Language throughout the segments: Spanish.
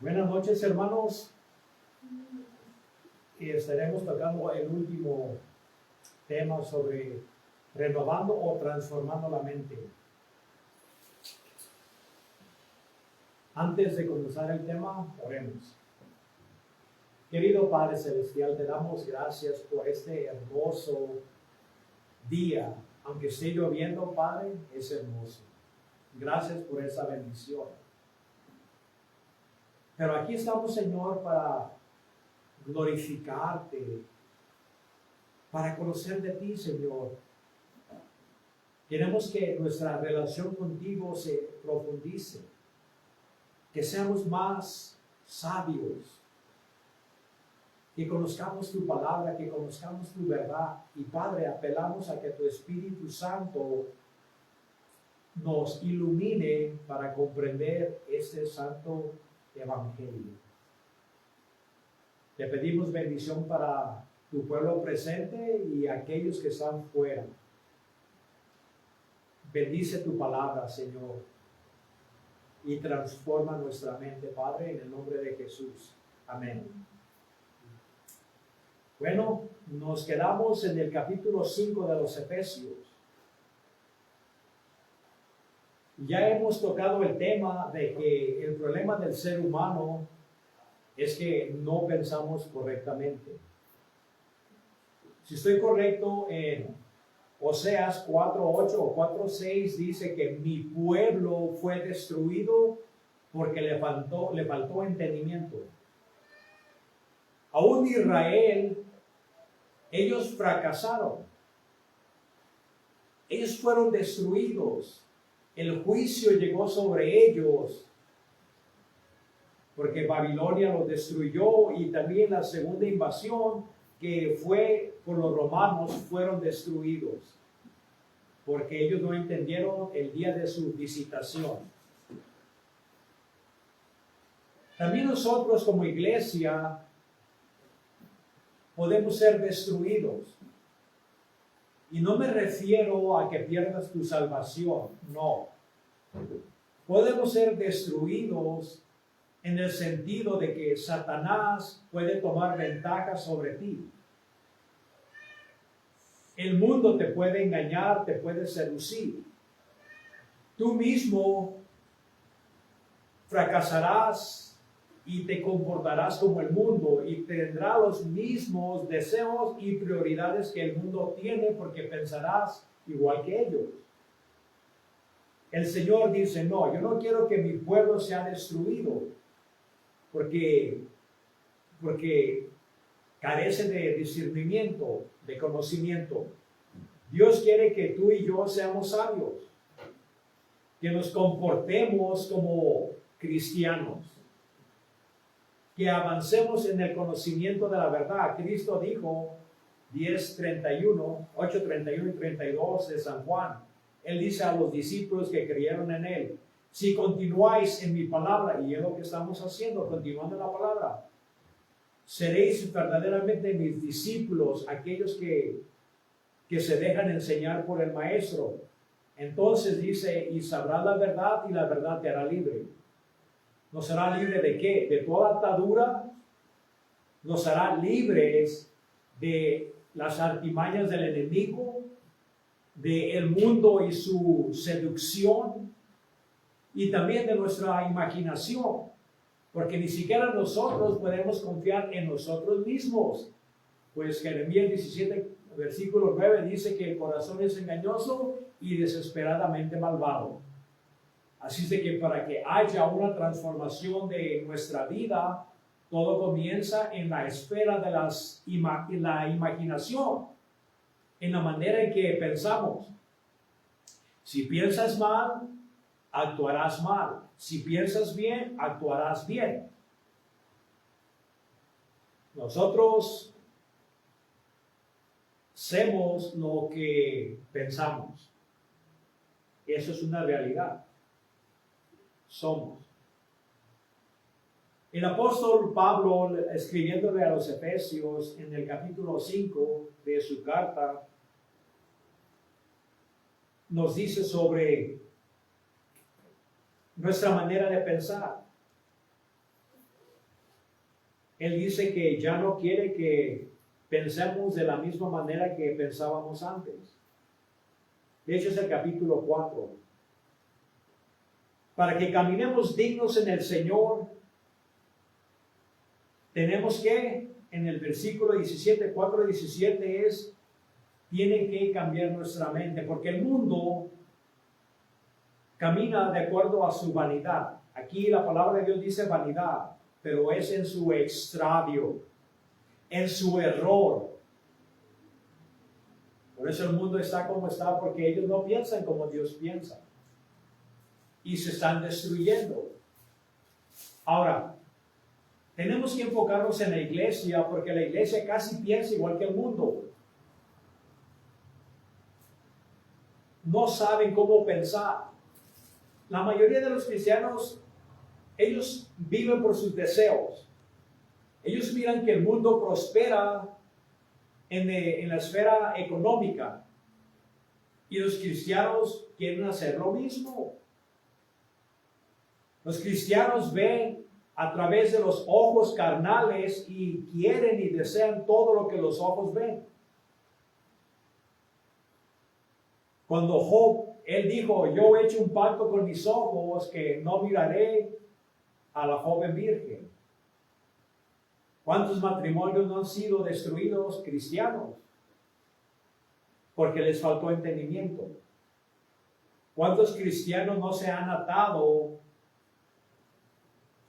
Buenas noches, hermanos. Y estaremos tocando el último tema sobre renovando o transformando la mente. Antes de comenzar el tema, oremos. Querido Padre Celestial, te damos gracias por este hermoso día. Aunque esté lloviendo, Padre, es hermoso. Gracias por esa bendición. Pero aquí estamos, Señor, para glorificarte, para conocer de ti, Señor. Queremos que nuestra relación contigo se profundice, que seamos más sabios, que conozcamos tu palabra, que conozcamos tu verdad. Y Padre, apelamos a que tu Espíritu Santo nos ilumine para comprender este santo evangelio. Te pedimos bendición para tu pueblo presente y aquellos que están fuera. Bendice tu palabra, Señor, y transforma nuestra mente, Padre, en el nombre de Jesús. Amén. Bueno, nos quedamos en el capítulo 5 de los Efesios. Ya hemos tocado el tema de que el problema del ser humano es que no pensamos correctamente. Si estoy correcto, en Oseas 4:8 o 4:6 dice que mi pueblo fue destruido porque le faltó entendimiento. Aún Israel, ellos fracasaron. Ellos fueron destruidos. El juicio llegó sobre ellos porque Babilonia los destruyó, y también la segunda invasión que fue por los romanos fueron destruidos porque ellos no entendieron el día de su visitación. También nosotros como iglesia podemos ser destruidos. Y no me refiero a que pierdas tu salvación, no. Podemos ser destruidos en el sentido de que Satanás puede tomar ventaja sobre ti. El mundo te puede engañar, te puede seducir. Tú mismo fracasarás y te comportarás como el mundo y tendrás los mismos deseos y prioridades que el mundo tiene, porque pensarás igual que ellos. El Señor dice: no, yo no quiero que mi pueblo sea destruido porque carece de discernimiento, de conocimiento. Dios quiere que tú y yo seamos sabios, que nos comportemos como cristianos, que avancemos en el conocimiento de la verdad. Cristo dijo 8:31 y 32 de San Juan. Él dice a los discípulos que creyeron en Él: si continuáis en mi palabra, y es lo que estamos haciendo, continuando en la palabra, seréis verdaderamente mis discípulos, aquellos que se dejan enseñar por el Maestro. Entonces dice: y sabrás la verdad, y la verdad te hará libre. ¿Nos hará libre de qué? De toda atadura. Nos hará libres de las artimañas del enemigo, del mundo y su seducción, y también de nuestra imaginación, porque ni siquiera nosotros podemos confiar en nosotros mismos. Pues Jeremías 17, versículo 9 dice que el corazón es engañoso y desesperadamente malvado. Así es de que para que haya una transformación de nuestra vida, todo comienza en la esfera de la imaginación, en la manera en que pensamos. Si piensas mal, actuarás mal. Si piensas bien, actuarás bien. Nosotros hacemos lo que pensamos. Eso es una realidad. Somos. El apóstol Pablo, escribiéndole a los Efesios en el capítulo 5 de su carta, nos dice sobre nuestra manera de pensar. Él dice que ya no quiere que pensemos de la misma manera que pensábamos antes. De hecho, es el capítulo 4. Para que caminemos dignos en el Señor, tenemos que, en el versículo 17, 4:17 es, tiene que cambiar nuestra mente, porque el mundo camina de acuerdo a su vanidad. Aquí la palabra de Dios dice vanidad, pero es en su extravío, en su error. Por eso el mundo está como está, porque ellos no piensan como Dios piensa. Y se están destruyendo. Ahora, tenemos que enfocarnos en la iglesia, porque la iglesia casi piensa igual que el mundo. No saben cómo pensar. La mayoría de los cristianos, ellos viven por sus deseos. Ellos miran que el mundo prospera en la esfera económica. Y los cristianos quieren hacer lo mismo. Los cristianos ven a través de los ojos carnales y quieren y desean todo lo que los ojos ven. Cuando Job, él dijo, yo he hecho un pacto con mis ojos que no miraré a la joven virgen. ¿Cuántos matrimonios no han sido destruidos cristianos? Porque les faltó entendimiento. ¿Cuántos cristianos no se han atado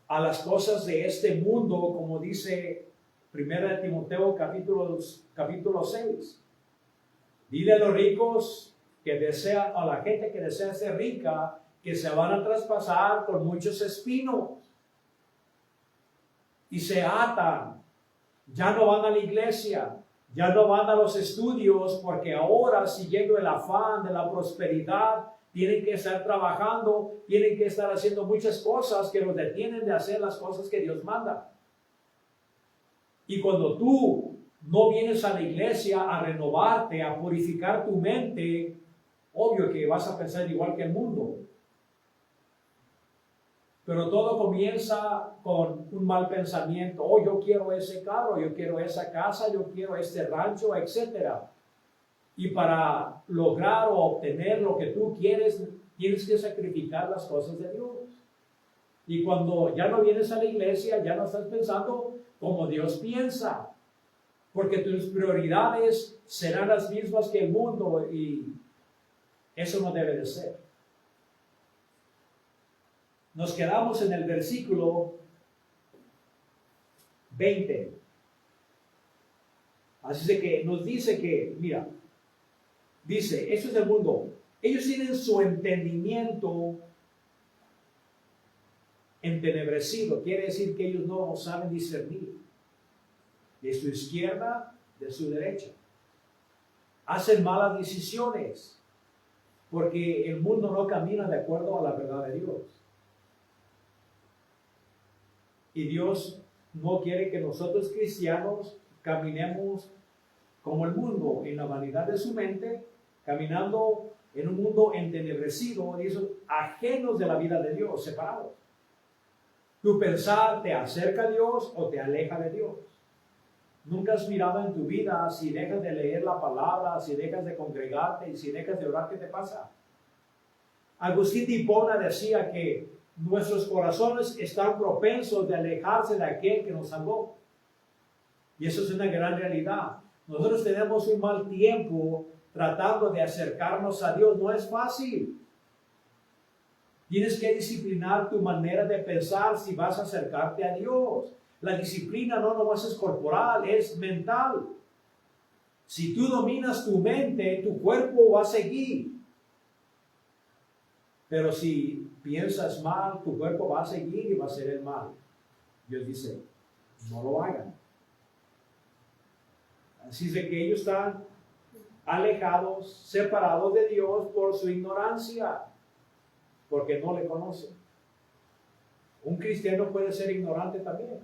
a las cosas de este mundo, como dice 1 Timoteo capítulo 6? Dile a los ricos que desean, a la gente que desea ser rica, que se van a traspasar con muchos espinos. Y se atan, ya no van a la iglesia, ya no van a los estudios, porque ahora, siguiendo el afán de la prosperidad, tienen que estar trabajando, tienen que estar haciendo muchas cosas que los detienen de hacer las cosas que Dios manda. Y cuando tú no vienes a la iglesia a renovarte, a purificar tu mente, obvio que vas a pensar igual que el mundo. Pero todo comienza con un mal pensamiento. Oh, yo quiero ese carro, yo quiero esa casa, yo quiero este rancho, etc. Y para lograr o obtener lo que tú quieres, tienes que sacrificar las cosas de Dios. Y cuando ya no vienes a la iglesia, ya no estás pensando como Dios piensa. Porque tus prioridades serán las mismas que el mundo y eso no debe de ser. Nos quedamos en el versículo 20. Así de que nos dice que, mira, dice, eso es el mundo. Ellos tienen su entendimiento entenebrecido. Quiere decir que ellos no saben discernir de su izquierda, de su derecha. Hacen malas decisiones porque el mundo no camina de acuerdo a la verdad de Dios. Y Dios no quiere que nosotros cristianos caminemos como el mundo, en la vanidad de su mente, caminando en un mundo entenebrecido, y eso, ajenos de la vida de Dios, separados. Tu pensar te acerca a Dios o te aleja de Dios. Nunca has mirado en tu vida si dejas de leer la palabra, si dejas de congregarte y si dejas de orar, ¿qué te pasa? Agustín de Hipona decía que nuestros corazones están propensos de alejarse de aquel que nos salvó. Y eso es una gran realidad. Nosotros tenemos un mal tiempo tratando de acercarnos a Dios. No es fácil. Tienes que disciplinar tu manera de pensar si vas a acercarte a Dios. La disciplina no nomás es corporal, es mental. Si tú dominas tu mente, tu cuerpo va a seguir. Pero si piensas mal, tu cuerpo va a seguir y va a hacer el mal. Dios dice, no lo hagan. Así es de que ellos están alejados, separados de Dios por su ignorancia, porque no le conocen. Un cristiano puede ser ignorante también.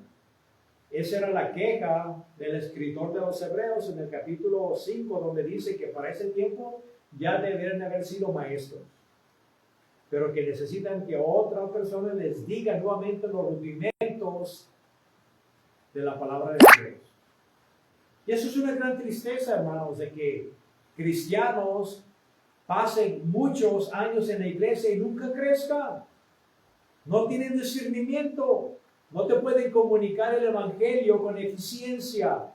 Esa era la queja del escritor de los Hebreos en el capítulo 5, donde dice que para ese tiempo ya deberían haber sido maestros, pero que necesitan que otra persona les diga nuevamente los rudimentos de la palabra de Dios. Y eso es una gran tristeza, hermanos, de que cristianos pasen muchos años en la iglesia y nunca crezcan. No tienen discernimiento. No te pueden comunicar el evangelio con eficiencia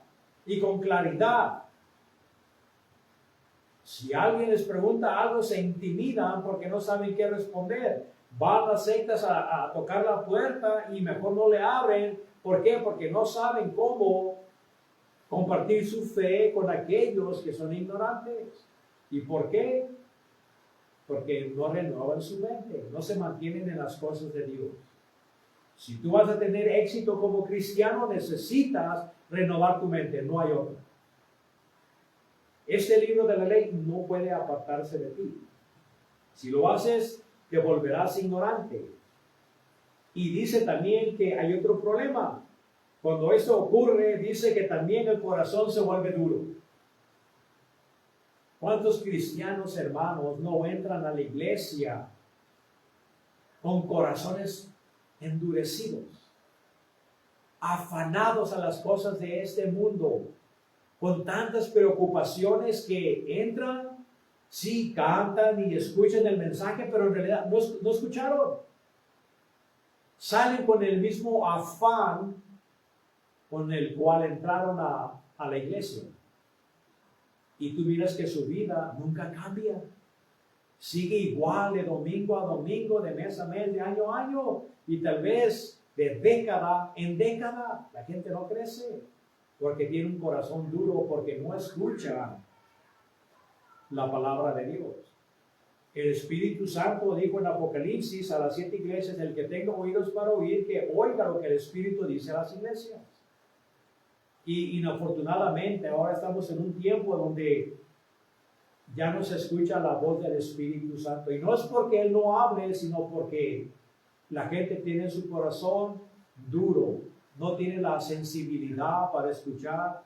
y con claridad. Si alguien les pregunta algo, se intimidan porque no saben qué responder. Van a las sectas a tocar la puerta y mejor no le abren. ¿Por qué? Porque no saben cómo compartir su fe con aquellos que son ignorantes. ¿Y por qué? Porque no renuevan su mente, no se mantienen en las cosas de Dios. Si tú vas a tener éxito como cristiano, necesitas renovar tu mente, no hay otra. Este libro de la ley no puede apartarse de ti. Si lo haces, te volverás ignorante. Y dice también que hay otro problema. Cuando esto ocurre, dice que también el corazón se vuelve duro. ¿Cuántos cristianos, hermanos, no entran a la iglesia con corazones endurecidos, afanados a las cosas de este mundo, con tantas preocupaciones que entran, sí, cantan y escuchan el mensaje, pero en realidad no escucharon? Salen con el mismo afán con el cual entraron a la iglesia. Y tú miras que su vida nunca cambia. Sigue igual de domingo a domingo, de mes a mes, de año a año. Y tal vez de década en década. La gente no crece porque tiene un corazón duro, porque no escucha la palabra de Dios. El Espíritu Santo dijo en Apocalipsis a las 7 iglesias: el que tenga oídos para oír, que oiga lo que el Espíritu dice a las iglesias. Y inafortunadamente ahora estamos en un tiempo donde ya no se escucha la voz del Espíritu Santo. Y no es porque Él no hable, sino porque la gente tiene su corazón duro. No tiene la sensibilidad para escuchar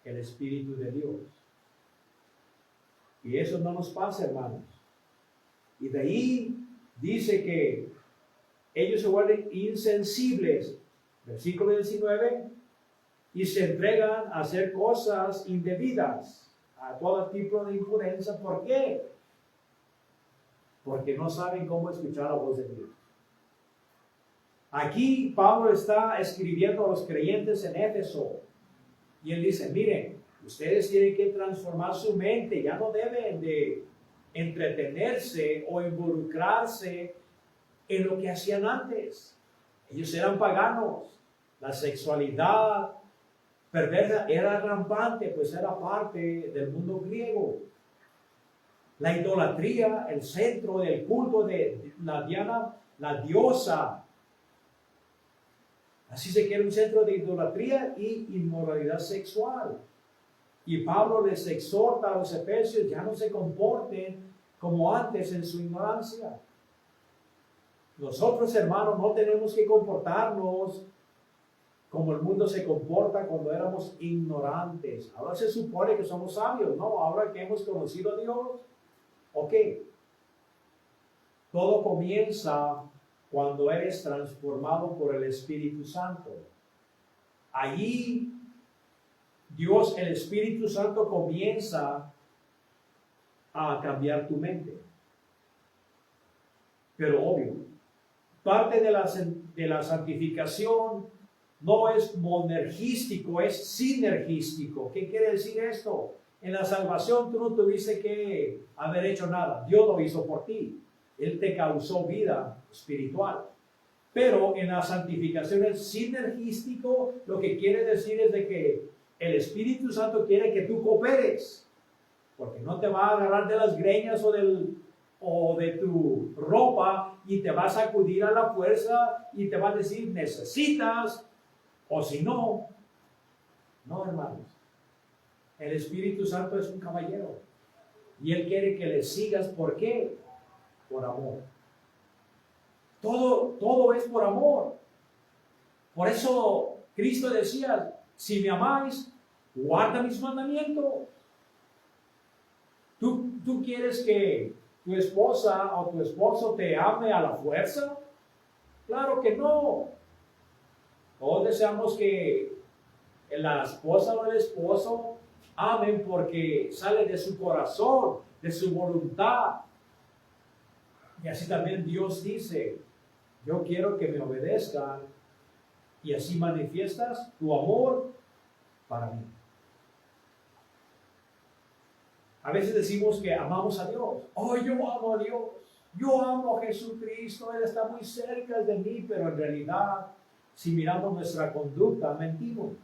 el Espíritu de Dios. Y eso no nos pasa, hermanos. Y de ahí dice que ellos se vuelven insensibles. Versículo 19. Y se entregan a hacer cosas indebidas, a todo tipo de imprudencia. ¿Por qué? Porque no saben cómo escuchar la voz de Dios. Aquí Pablo está escribiendo a los creyentes en Éfeso. Y él dice: miren, ustedes tienen que transformar su mente. Ya no deben de entretenerse o involucrarse en lo que hacían antes. Ellos eran paganos. La sexualidad perversa era rampante, pues era parte del mundo griego. La idolatría, el centro del culto de la Diana, la diosa. Así se quiere un centro de idolatría y inmoralidad sexual. Y Pablo les exhorta a los efesios: ya no se comporten como antes en su ignorancia. Nosotros, hermanos, no tenemos que comportarnos como el mundo se comporta cuando éramos ignorantes. Ahora se supone que somos sabios, ¿no? Ahora que hemos conocido a Dios. Ok. Todo comienza cuando eres transformado por el Espíritu Santo. Allí Dios, el Espíritu Santo, comienza a cambiar tu mente. Pero obvio, parte de la santificación no es monergístico, es sinergístico. ¿Qué quiere decir esto? En la salvación tú no tuviste que haber hecho nada. Dios lo hizo por ti. Él te causó vida espiritual. Pero en la santificación es sinergístico. Lo que quiere decir es de que el Espíritu Santo quiere que tú cooperes. Porque no te va a agarrar de las greñas o de tu ropa y te va a sacudir a la fuerza y te va a decir: necesitas. O si no, no, hermanos. El Espíritu Santo es un caballero. Y Él quiere que le sigas. ¿Por qué? Por amor. Todo es por amor. Por eso Cristo decía: si me amáis, guarda mis mandamientos. ¿Tú quieres que tu esposa o tu esposo te ame a la fuerza? Claro que no. Todos deseamos que la esposa o el esposo amen porque sale de su corazón, de su voluntad. Y así también Dios dice, yo quiero que me obedezcan y así manifiestas tu amor para mí. A veces decimos que amamos a Dios. Oh, yo amo a Dios. Yo amo a Jesucristo. Él está muy cerca de mí, pero en realidad, si miramos nuestra conducta, mentimos.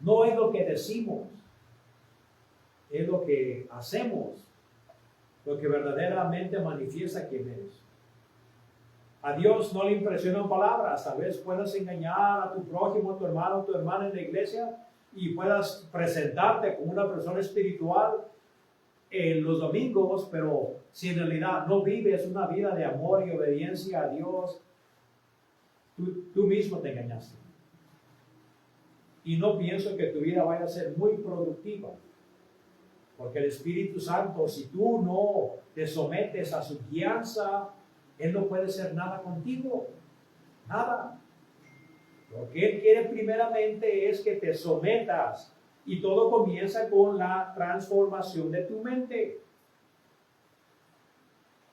No es lo que decimos, es lo que hacemos, lo que verdaderamente manifiesta quién es. A Dios no le impresionan palabras. Tal vez puedas engañar a tu prójimo, a tu hermano, a tu hermana en la iglesia y puedas presentarte como una persona espiritual los domingos, pero si en realidad no vives una vida de amor y obediencia a Dios, tú mismo te engañaste. Y no pienso que tu vida vaya a ser muy productiva. Porque el Espíritu Santo, si tú no te sometes a su guianza, Él no puede hacer nada contigo. Nada. Lo que Él quiere primeramente es que te sometas. Y todo comienza con la transformación de tu mente.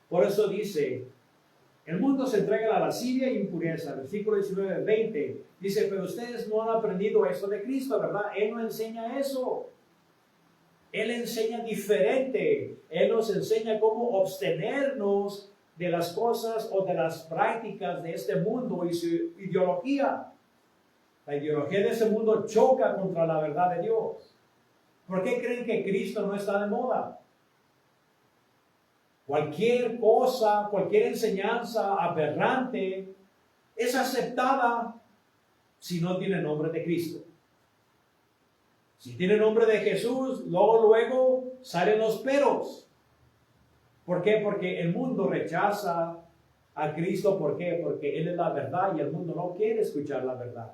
Por eso dice, el mundo se entrega a la lascivia e impureza. Versículo 19, 20. Dice, pero ustedes no han aprendido eso de Cristo, ¿verdad? Él no enseña eso. Él enseña diferente. Él nos enseña cómo abstenernos de las cosas o de las prácticas de este mundo y su ideología. La ideología de ese mundo choca contra la verdad de Dios. ¿Por qué creen que Cristo no está de moda? Cualquier cosa, cualquier enseñanza aberrante es aceptada si no tiene nombre de Cristo. Si tiene nombre de Jesús, luego salen los peros. ¿Por qué? Porque el mundo rechaza a Cristo. ¿Por qué? Porque Él es la verdad y el mundo no quiere escuchar la verdad.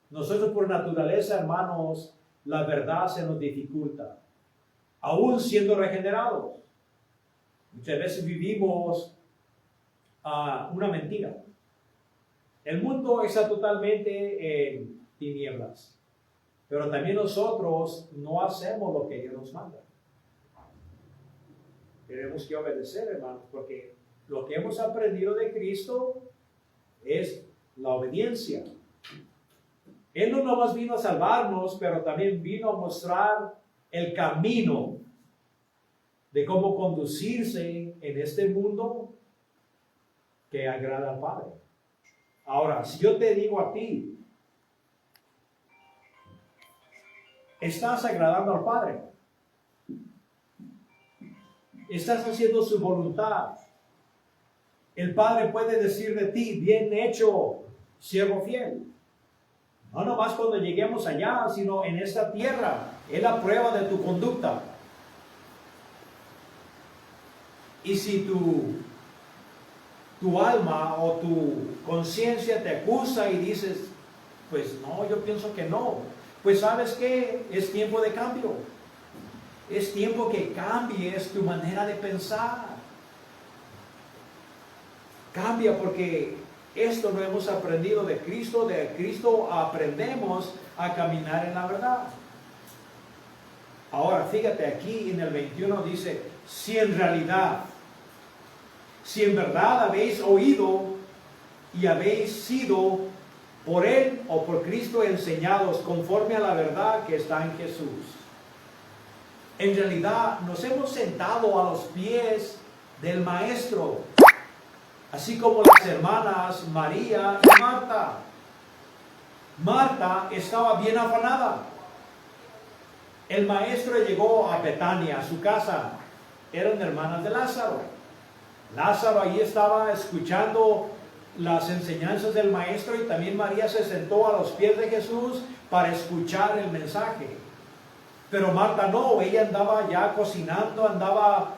Nosotros por naturaleza, hermanos, la verdad se nos dificulta. Aún siendo regenerados. Muchas veces vivimos una mentira. El mundo está totalmente en tinieblas. Pero también nosotros no hacemos lo que Dios nos manda. Tenemos que obedecer, hermanos, porque lo que hemos aprendido de Cristo es la obediencia. Él no nomás vino a salvarnos, pero también vino a mostrar el camino de cómo conducirse en este mundo que agrada al Padre. Ahora, si yo te digo a ti, ¿estás agradando al Padre? ¿Estás haciendo su voluntad? El Padre puede decir de ti, bien hecho, siervo fiel. No nomás cuando lleguemos allá, sino en esta tierra. Es la prueba de tu conducta. Y si tu alma o tu conciencia te acusa y dices, pues no, yo pienso que no. Pues ¿sabes qué? Es tiempo de cambio. Es tiempo que cambies tu manera de pensar. Cambia porque esto no hemos aprendido de Cristo aprendemos a caminar en la verdad. Ahora, fíjate, aquí en el 21 dice, si en verdad habéis oído y habéis sido por Él o por Cristo enseñados conforme a la verdad que está en Jesús. En realidad nos hemos sentado a los pies del Maestro, así como las hermanas María y Marta. Marta estaba bien afanada. El Maestro llegó a Betania, a su casa. Eran hermanas de Lázaro. Lázaro ahí estaba escuchando las enseñanzas del Maestro y también María se sentó a los pies de Jesús para escuchar el mensaje. Pero Marta no, ella andaba ya cocinando, andaba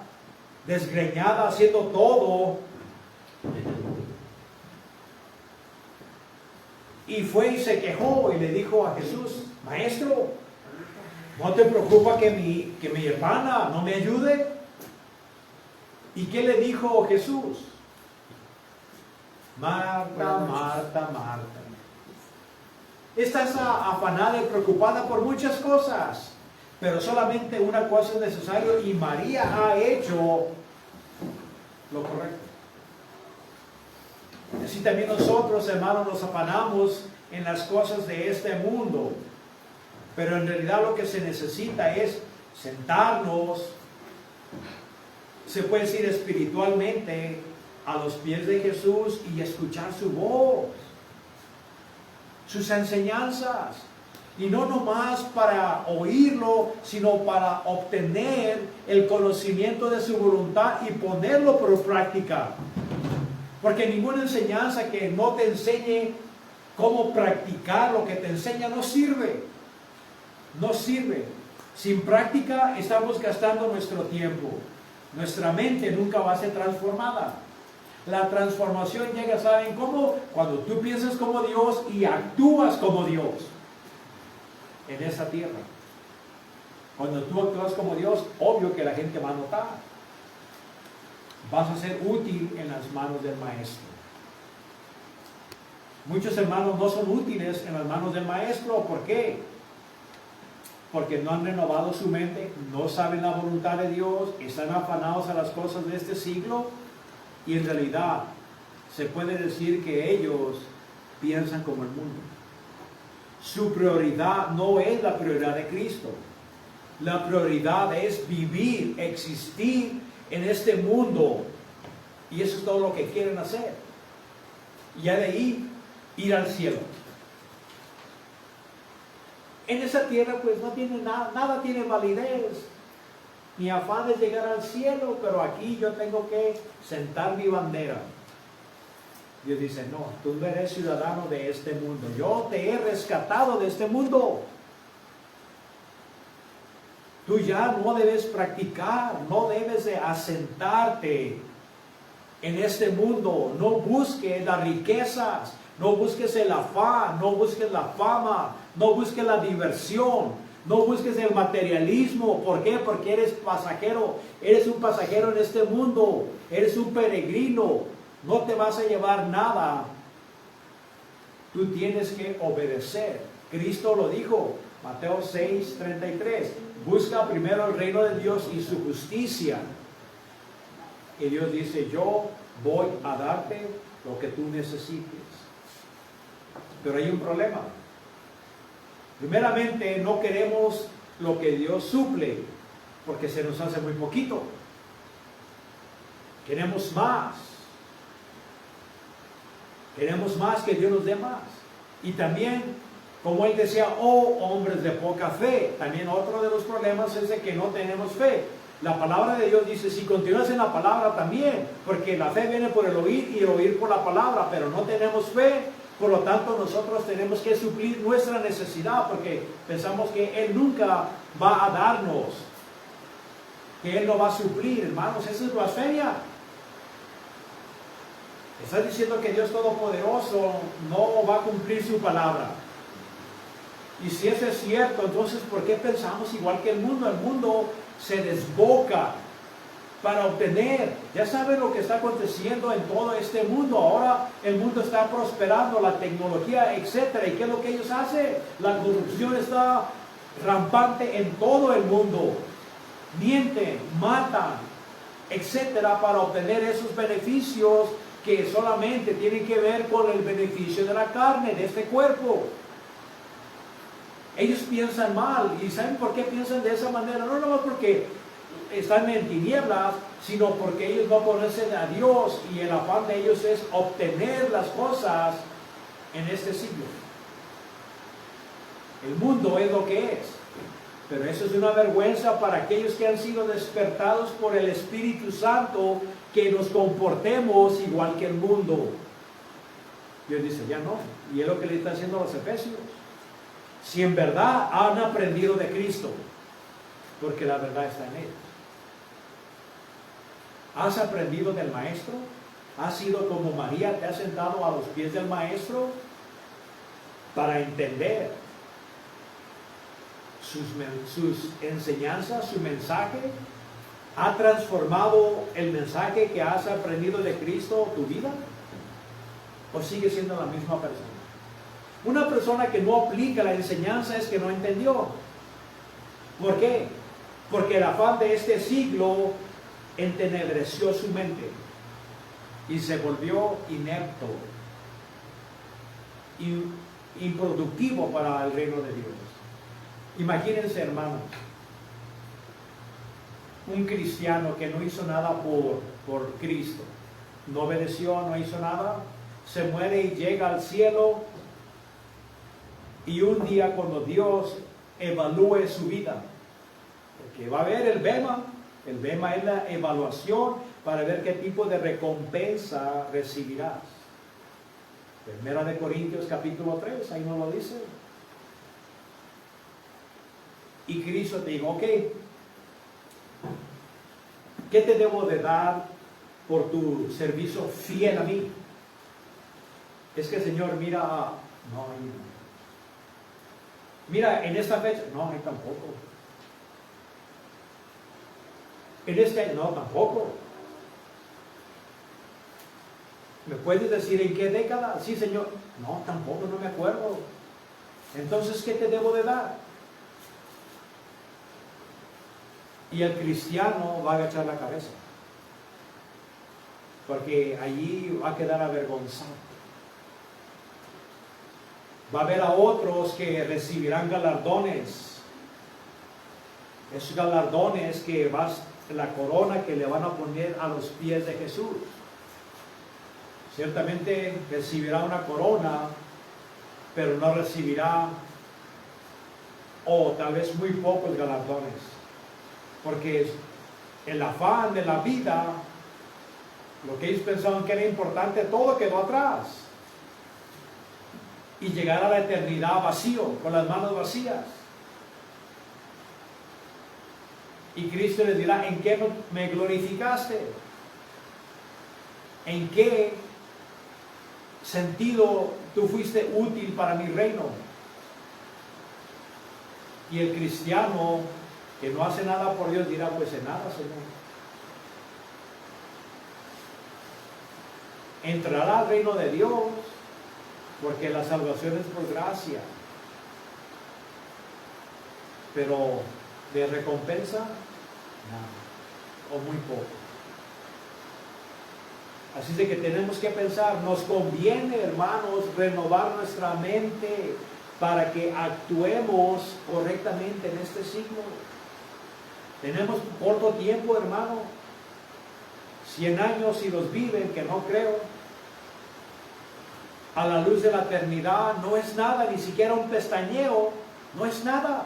desgreñada, haciendo todo. Y fue y se quejó y le dijo a Jesús, Maestro, ¿no te preocupa que mi hermana no me ayude? ¿Y qué le dijo Jesús? Marta, Marta, Marta. Estás afanada y preocupada por muchas cosas, pero solamente una cosa es necesario y María ha hecho lo correcto. Así también nosotros, hermanos, nos afanamos en las cosas de este mundo, pero en realidad lo que se necesita es sentarnos, se puede decir espiritualmente, a los pies de Jesús y escuchar su voz, sus enseñanzas, y no nomás para oírlo, sino para obtener el conocimiento de su voluntad y ponerlo por práctica. Porque ninguna enseñanza que no te enseñe cómo practicar lo que te enseña no sirve. No sirve. Sin práctica estamos gastando nuestro tiempo. Nuestra mente nunca va a ser transformada. La transformación llega, ¿saben cómo? Cuando tú piensas como Dios y actúas como Dios en esa tierra. Cuando tú actúas como Dios, obvio que la gente va a notar. Vas a ser útil en las manos del Maestro. Muchos hermanos no son útiles en las manos del Maestro. ¿Por qué? Porque no han renovado su mente, no saben la voluntad de Dios, están afanados a las cosas de este siglo, y en realidad se puede decir que ellos piensan como el mundo. Su prioridad no es la prioridad de Cristo. La prioridad es vivir, existir en este mundo, y eso es todo lo que quieren hacer. Y de ahí ir al cielo. En esa tierra pues no tiene nada tiene validez. Mi afán es llegar al cielo, pero aquí yo tengo que sentar mi bandera. Dios dice, no, tú no eres ciudadano de este mundo. Yo te he rescatado de este mundo. Tú ya no debes practicar, no debes de asentarte en este mundo. No busques las riquezas, no busques el afán, no busques la fama, no busques la diversión. No busques el materialismo. ¿Por qué? Porque eres pasajero. Eres un pasajero en este mundo. Eres un peregrino. No te vas a llevar nada. Tú tienes que obedecer. Cristo lo dijo. Mateo 6:33. Busca primero el reino de Dios y su justicia. Y Dios dice, yo voy a darte lo que tú necesites. Pero hay un problema. Primeramente, no queremos lo que Dios suple, porque se nos hace muy poquito. Queremos más. Queremos más, que Dios nos dé más. Y también, como Él decía, oh hombres de poca fe, también otro de los problemas es de que no tenemos fe. La palabra de Dios dice, si continúas en la palabra también, porque la fe viene por el oír y el oír por la palabra, pero no tenemos fe. Por lo tanto, nosotros tenemos que suplir nuestra necesidad, porque pensamos que Él nunca va a darnos, que Él no va a suplir. Hermanos, esa es blasfemia. Estás diciendo que Dios Todopoderoso no va a cumplir su palabra. Y si eso es cierto, entonces ¿por qué pensamos igual que el mundo? El mundo se desboca para obtener. Ya saben lo que está aconteciendo en todo este mundo. Ahora el mundo está prosperando, la tecnología, etcétera. ¿Y qué es lo que ellos hacen? La corrupción está rampante en todo el mundo. Mienten, matan, etcétera, para obtener esos beneficios que solamente tienen que ver con el beneficio de la carne, de este cuerpo. Ellos piensan mal. ¿Y saben por qué piensan de esa manera? No nomás porque están en tinieblas, sino porque ellos no conocen a Dios y el afán de ellos es obtener las cosas en este siglo. El mundo es lo que es, pero eso es una vergüenza para aquellos que han sido despertados por el Espíritu Santo, que nos comportemos igual que el mundo. Dios dice, ya no, y es lo que le está haciendo a los Efesios. Si en verdad han aprendido de Cristo, porque la verdad está en ellos. ¿Has aprendido del Maestro? ¿Has sido como María, te has sentado a los pies del Maestro para entender sus enseñanzas, su mensaje? ¿Ha transformado el mensaje que has aprendido de Cristo tu vida? ¿O sigue siendo la misma persona? Una persona que no aplica la enseñanza es que no entendió. ¿Por qué? Porque el afán de este siglo entenebreció su mente y se volvió inepto y improductivo para el reino de Dios. Imagínense, hermanos, un cristiano que no hizo nada por Cristo, no obedeció, no hizo nada, se muere y llega al cielo, y un día cuando Dios evalúe su vida, porque va a haber el bema es la evaluación para ver qué tipo de recompensa recibirás. Primera de Corintios capítulo 3, ahí nos lo dice. Y Cristo te dijo, ok, ¿qué te debo de dar por tu servicio fiel a mí? Es que, Señor, mira, mira, en esta fecha, no, hay tampoco. En este, no, tampoco. ¿Me puedes decir en qué década? Sí, Señor. No, tampoco, no me acuerdo. Entonces, ¿qué te debo de dar? Y el cristiano va a agachar la cabeza, porque allí va a quedar avergonzado. Va a haber a otros que recibirán galardones. Esos galardones que la corona que le van a poner a los pies de Jesús. Ciertamente recibirá una corona, pero no recibirá, o tal vez muy pocos galardones, porque el afán de la vida, lo que ellos pensaban que era importante, todo quedó atrás, y llegar a la eternidad vacío, con las manos vacías. Y Cristo les dirá, ¿en qué me glorificaste? ¿En qué sentido tú fuiste útil para mi reino? Y el cristiano que no hace nada por Dios dirá, pues en nada, Señor. Entrará al reino de Dios, porque la salvación es por gracia, pero de recompensa, nada, o muy poco. Así de que tenemos que pensar, nos conviene, hermanos, renovar nuestra mente para que actuemos correctamente en este siglo. Tenemos corto tiempo, hermano, 100 años si los viven, que no creo. A la luz de la eternidad no es nada, ni siquiera un pestañeo, no es nada.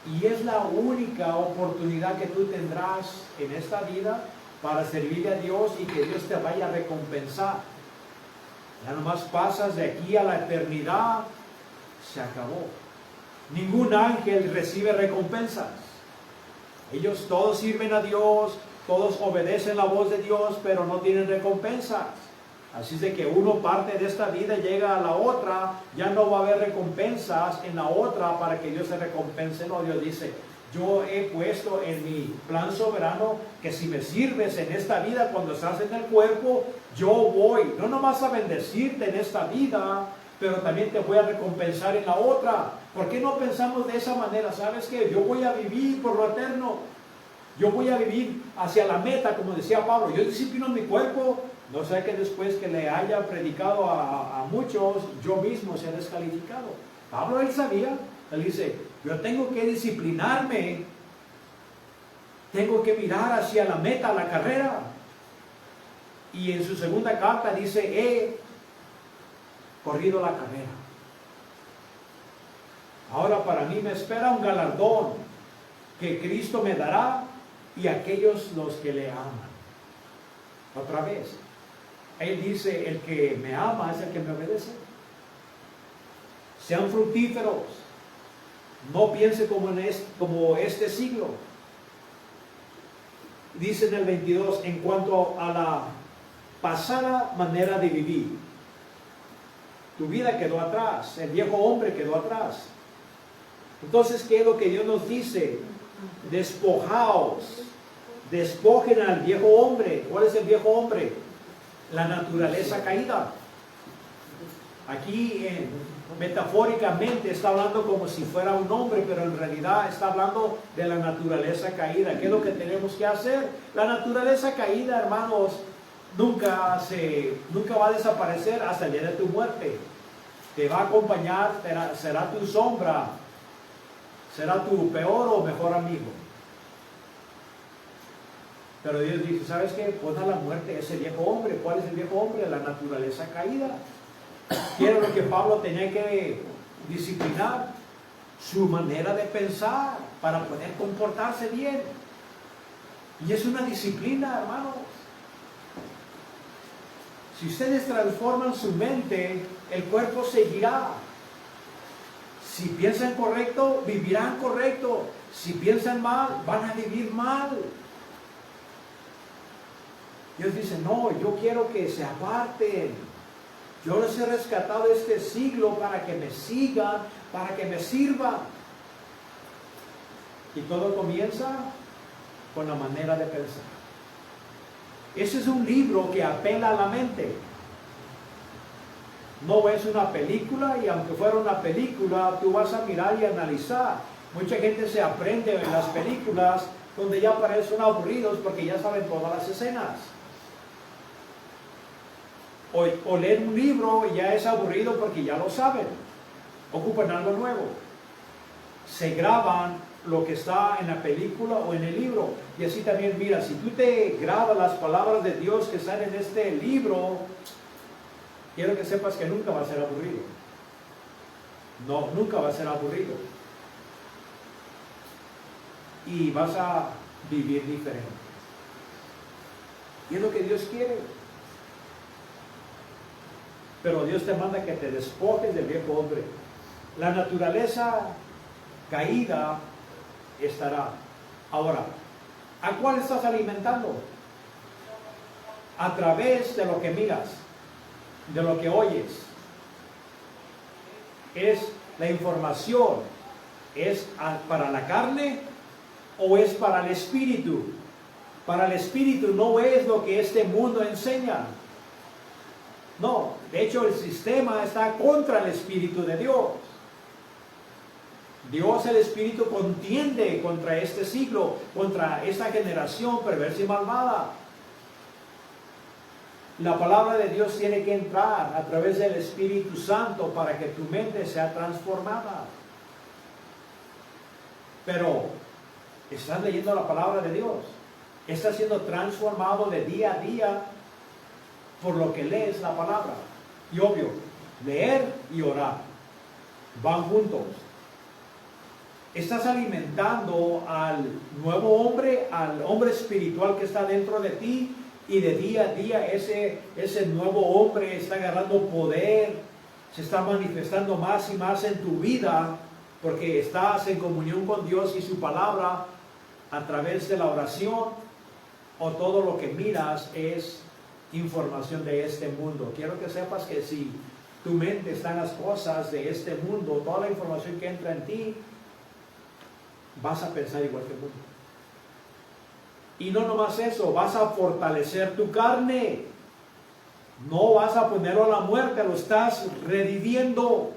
Y es la única oportunidad que tú tendrás en esta vida para servirle a Dios y que Dios te vaya a recompensar. Ya nomás pasas de aquí a la eternidad, se acabó. Ningún ángel recibe recompensas. Ellos todos sirven a Dios, todos obedecen la voz de Dios, pero no tienen recompensas. Así es de que uno parte de esta vida y llega a la otra, ya no va a haber recompensas en la otra para que Dios se recompense. No, Dios dice, yo he puesto en mi plan soberano que si me sirves en esta vida cuando estás en el cuerpo, yo voy, no nomás a bendecirte en esta vida, pero también te voy a recompensar en la otra. ¿Por qué no pensamos de esa manera? ¿Sabes qué? Yo voy a vivir por lo eterno. Yo voy a vivir hacia la meta, como decía Pablo. Yo disciplino mi cuerpo. No sé que después que le haya predicado a muchos, yo mismo sea descalificado. Pablo, él sabía. Él dice, yo tengo que disciplinarme. Tengo que mirar hacia la meta, la carrera. Y en su segunda carta dice, he corrido la carrera. Ahora para mí me espera un galardón que Cristo me dará y aquellos los que le aman. Otra vez, Él dice, el que me ama es el que me obedece. Sean fructíferos. No piense como este siglo. Dice en el 22, en cuanto a la pasada manera de vivir. Tu vida quedó atrás, el viejo hombre quedó atrás. Entonces, ¿qué es lo que Dios nos dice? Despojaos, despojen al viejo hombre. ¿Cuál es el viejo hombre? La naturaleza caída. Aquí metafóricamente está hablando como si fuera un hombre, pero en realidad está hablando de la naturaleza caída. ¿Qué es lo que tenemos que hacer? La naturaleza caída, hermanos, nunca va a desaparecer hasta el día de tu muerte. Te va a acompañar, será tu sombra, será tu peor o mejor amigo. Pero Dios dice, ¿sabes qué? Pon a la muerte ese viejo hombre. ¿Cuál es el viejo hombre? La naturaleza caída. ¿Qué era lo que Pablo tenía que disciplinar? Su manera de pensar para poder comportarse bien. Y es una disciplina, hermanos. Si ustedes transforman su mente, el cuerpo seguirá. Si piensan correcto, vivirán correcto. Si piensan mal, van a vivir mal. Dios dice, no, yo quiero que se aparten. Yo les he rescatado de este siglo para que me sigan, para que me sirvan. Y todo comienza con la manera de pensar. Ese es un libro que apela a la mente. No es una película, y aunque fuera una película, tú vas a mirar y analizar. Mucha gente se aprende en las películas donde ya parecen aburridos porque ya saben todas las escenas. O leer un libro y ya es aburrido porque ya lo saben. Ocupan algo nuevo. Se graban lo que está en la película o en el libro. Y así también, mira, si tú te grabas las palabras de Dios que están en este libro, quiero que sepas que nunca va a ser aburrido. No, nunca va a ser aburrido. Y vas a vivir diferente. Y es lo que Dios quiere. Pero Dios te manda que te despojes del viejo hombre. La naturaleza caída estará. Ahora, ¿a cuál estás alimentando? A través de lo que miras, de lo que oyes. ¿Es la información? ¿Es para la carne o es para el espíritu? Para el espíritu no es lo que este mundo enseña. No, de hecho el sistema está contra el Espíritu de Dios. Dios, el Espíritu, contiende contra este siglo, contra esta generación perversa y malvada. La palabra de Dios tiene que entrar a través del Espíritu Santo para que tu mente sea transformada. Pero, ¿estás leyendo la palabra de Dios? ¿Estás siendo transformado de día a día por lo que lees la palabra? Y obvio, leer y orar van juntos. Estás alimentando al nuevo hombre, al hombre espiritual que está dentro de ti, y de día a día ese nuevo hombre está agarrando poder, se está manifestando más y más en tu vida, porque estás en comunión con Dios y su palabra a través de la oración, o todo lo que miras es información de este mundo. Quiero que sepas que si tu mente está en las cosas de este mundo, toda la información que entra en ti, vas a pensar igual que el mundo. Y no nomás eso, vas a fortalecer tu carne. No vas a ponerlo a la muerte, lo estás reviviendo.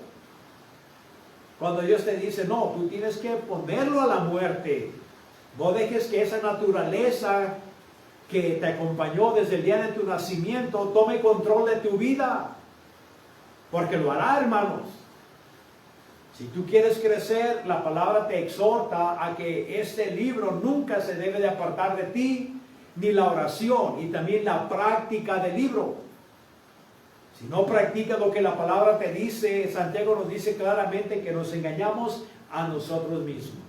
Cuando Dios te dice, no, tú tienes que ponerlo a la muerte. No dejes que esa naturaleza que te acompañó desde el día de tu nacimiento tome control de tu vida, porque lo hará, hermanos. Si tú quieres crecer, la palabra te exhorta a que este libro nunca se debe de apartar de ti, ni la oración y también la práctica del libro. Si no practicas lo que la palabra te dice, Santiago nos dice claramente que nos engañamos a nosotros mismos.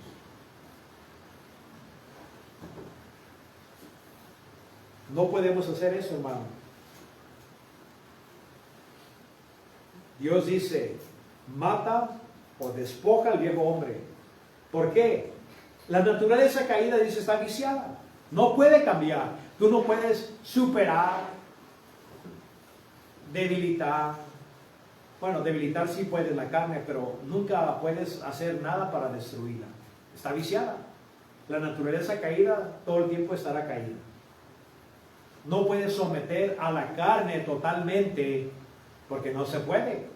No podemos hacer eso, hermano. Dios dice, mata o despoja al viejo hombre. ¿Por qué? La naturaleza caída, dice, está viciada. No puede cambiar. Tú no puedes superar, debilitar. Bueno, debilitar sí puedes la carne, pero nunca puedes hacer nada para destruirla. Está viciada. La naturaleza caída todo el tiempo estará caída. No puedes someter a la carne totalmente, porque no se puede.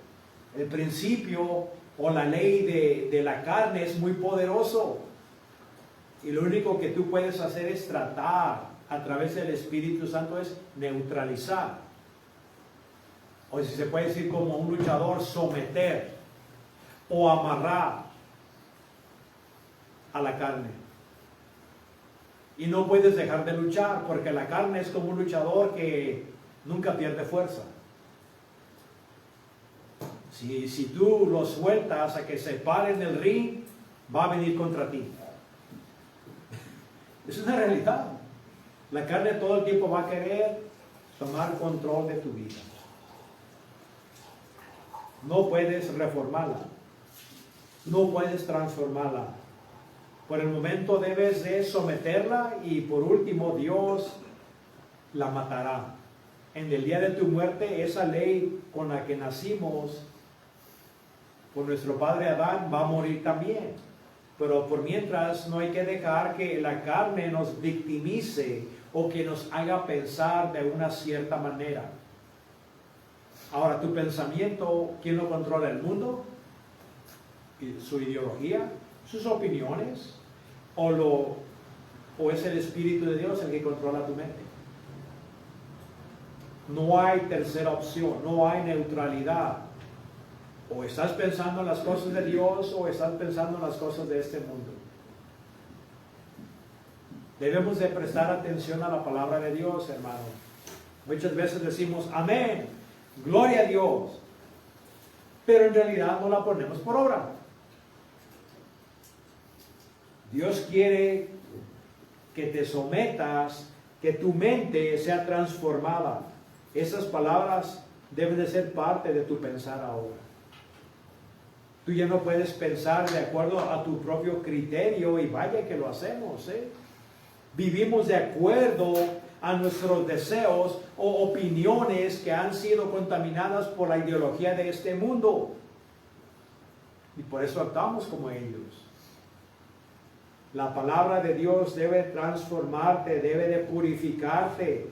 El principio o la ley de la carne es muy poderoso. Y lo único que tú puedes hacer es tratar a través del Espíritu Santo, es neutralizar. O si se puede decir como un luchador, someter o amarrar a la carne. Y no puedes dejar de luchar, porque la carne es como un luchador que nunca pierde fuerza. Si tú lo sueltas a que se pare en el ring, va a venir contra ti. Es una realidad. La carne todo el tiempo va a querer tomar control de tu vida. No puedes reformarla. No puedes transformarla. Por el momento debes de someterla y por último Dios la matará. En el día de tu muerte, esa ley con la que nacimos por nuestro padre Adán va a morir también. Pero por mientras no hay que dejar que la carne nos victimice o que nos haga pensar de una cierta manera. Ahora, tu pensamiento, ¿quién lo controla? ¿El mundo? ¿Su ideología? ¿Sus opiniones? ¿O es el Espíritu de Dios el que controla tu mente? No hay tercera opción, no hay neutralidad. O estás pensando en las cosas de Dios o estás pensando en las cosas de este mundo. Debemos de prestar atención a la palabra de Dios, hermano. Muchas veces decimos, amén, gloria a Dios. Pero en realidad no la ponemos por obra. Dios quiere que te sometas, que tu mente sea transformada. Esas palabras deben de ser parte de tu pensar ahora. Tú ya no puedes pensar de acuerdo a tu propio criterio, y vaya que lo hacemos, Vivimos de acuerdo a nuestros deseos o opiniones que han sido contaminadas por la ideología de este mundo. Y por eso actuamos como ellos. La palabra de Dios debe transformarte, debe de purificarte.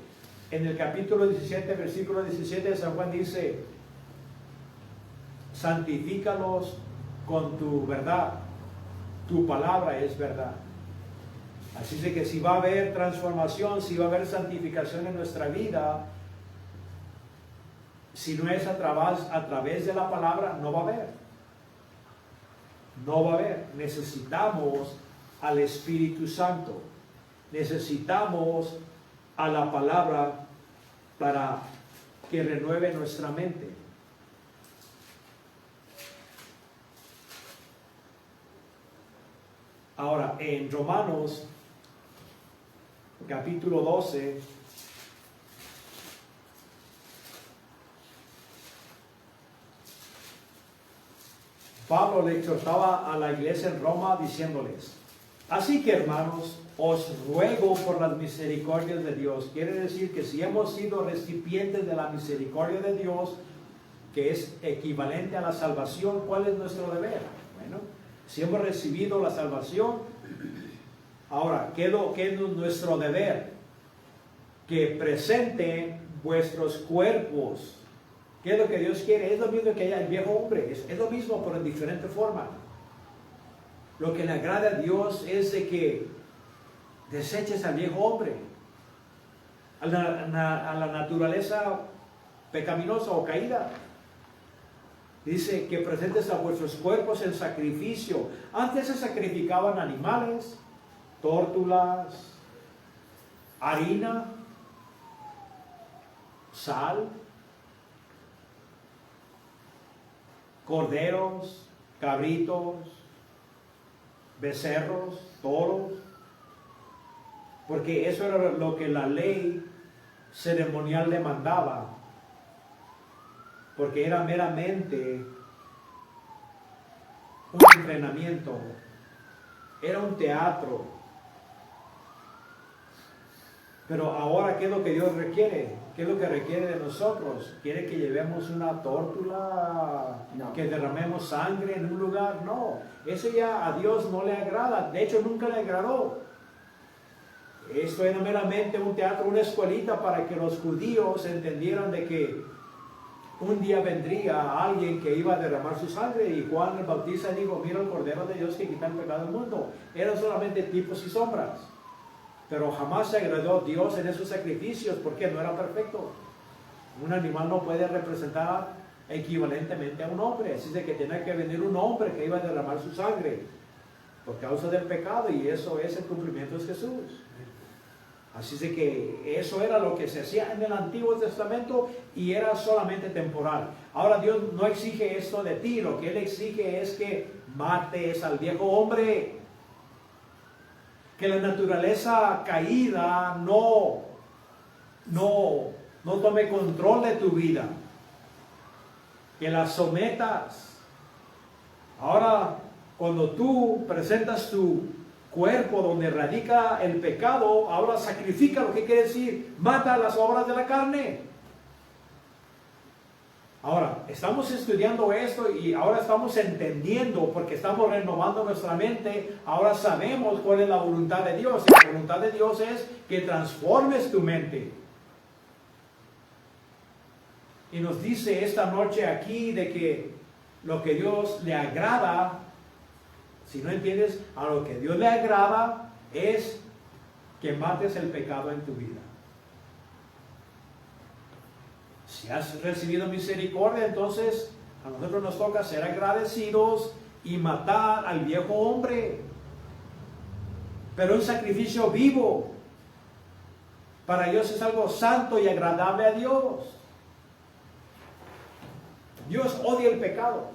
En el capítulo 17, versículo 17 de San Juan dice, santifícalos con tu verdad. Tu palabra es verdad. Así de que si va a haber transformación, si va a haber santificación en nuestra vida, si no es a través de la palabra, no va a haber. No va a haber. Necesitamos al Espíritu Santo. Necesitamos a la palabra para que renueve nuestra mente. Ahora, en Romanos, capítulo 12, Pablo le exhortaba a la iglesia en Roma diciéndoles, así que hermanos, os ruego por las misericordias de Dios. Quiere decir que si hemos sido recipientes de la misericordia de Dios, que es equivalente a la salvación, ¿cuál es nuestro deber? Bueno, si hemos recibido la salvación, ahora, ¿qué es nuestro deber? Que presenten vuestros cuerpos. ¿Qué es lo que Dios quiere? Es lo mismo que haya el viejo hombre, es lo mismo pero en diferente forma. Lo que le agrada a Dios es de que deseches al viejo hombre, a la naturaleza pecaminosa o caída. Dice que presentes a vuestros cuerpos en sacrificio. Antes se sacrificaban animales, tórtolas, harina, sal, corderos, cabritos, becerros, toros, porque eso era lo que la ley ceremonial demandaba, porque era meramente un entrenamiento, era un teatro. Pero ahora, ¿qué es lo que Dios requiere? ¿Qué es lo que requiere de nosotros? ¿Quiere que llevemos una tórtola? No. ¿Que derramemos sangre en un lugar? No, eso ya a Dios no le agrada. De hecho, nunca le agradó. Esto era meramente un teatro, una escuelita para que los judíos entendieran de que un día vendría alguien que iba a derramar su sangre, y Juan el Bautista dijo: mira el Cordero de Dios que quita el pecado del mundo. Eran solamente tipos y sombras, pero jamás se agradó a Dios en esos sacrificios porque no era perfecto. Un animal no puede representar equivalentemente a un hombre, así de que tenía que venir un hombre que iba a derramar su sangre por causa del pecado, y eso es el cumplimiento de Jesús. Así de que eso era lo que se hacía en el Antiguo Testamento y era solamente temporal. Ahora Dios no exige esto de ti, lo que Él exige es que mates al viejo hombre, que la naturaleza caída no tome control de tu vida, que la sometas. Ahora, cuando tú presentas tu cuerpo donde radica el pecado, ahora sacrifica, lo que quiere decir, mata las obras de la carne. Ahora, estamos estudiando esto y ahora estamos entendiendo, porque estamos renovando nuestra mente. Ahora sabemos cuál es la voluntad de Dios. Y la voluntad de Dios es que transformes tu mente. Y nos dice esta noche aquí de que lo que Dios le agrada, si no entiendes, a lo que Dios le agrada es que mates el pecado en tu vida. Si has recibido misericordia, entonces a nosotros nos toca ser agradecidos y matar al viejo hombre. Pero un sacrificio vivo para Dios es algo santo y agradable a Dios. Dios odia el pecado.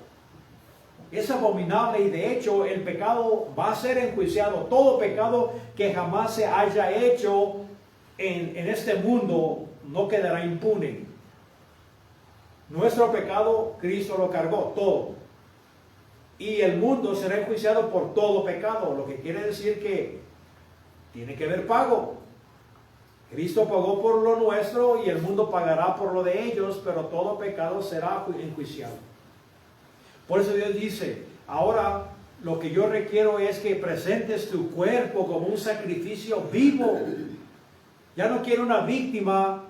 Es abominable, y de hecho el pecado va a ser enjuiciado. Todo pecado que jamás se haya hecho en este mundo no quedará impune. Nuestro pecado Cristo lo cargó todo, y el mundo será enjuiciado por todo pecado, lo que quiere decir que tiene que haber pago. Cristo pagó por lo nuestro y el mundo pagará por lo de ellos, pero todo pecado será enjuiciado. Por eso Dios dice: ahora lo que yo requiero es que presentes tu cuerpo como un sacrificio vivo. Ya no quiero una víctima,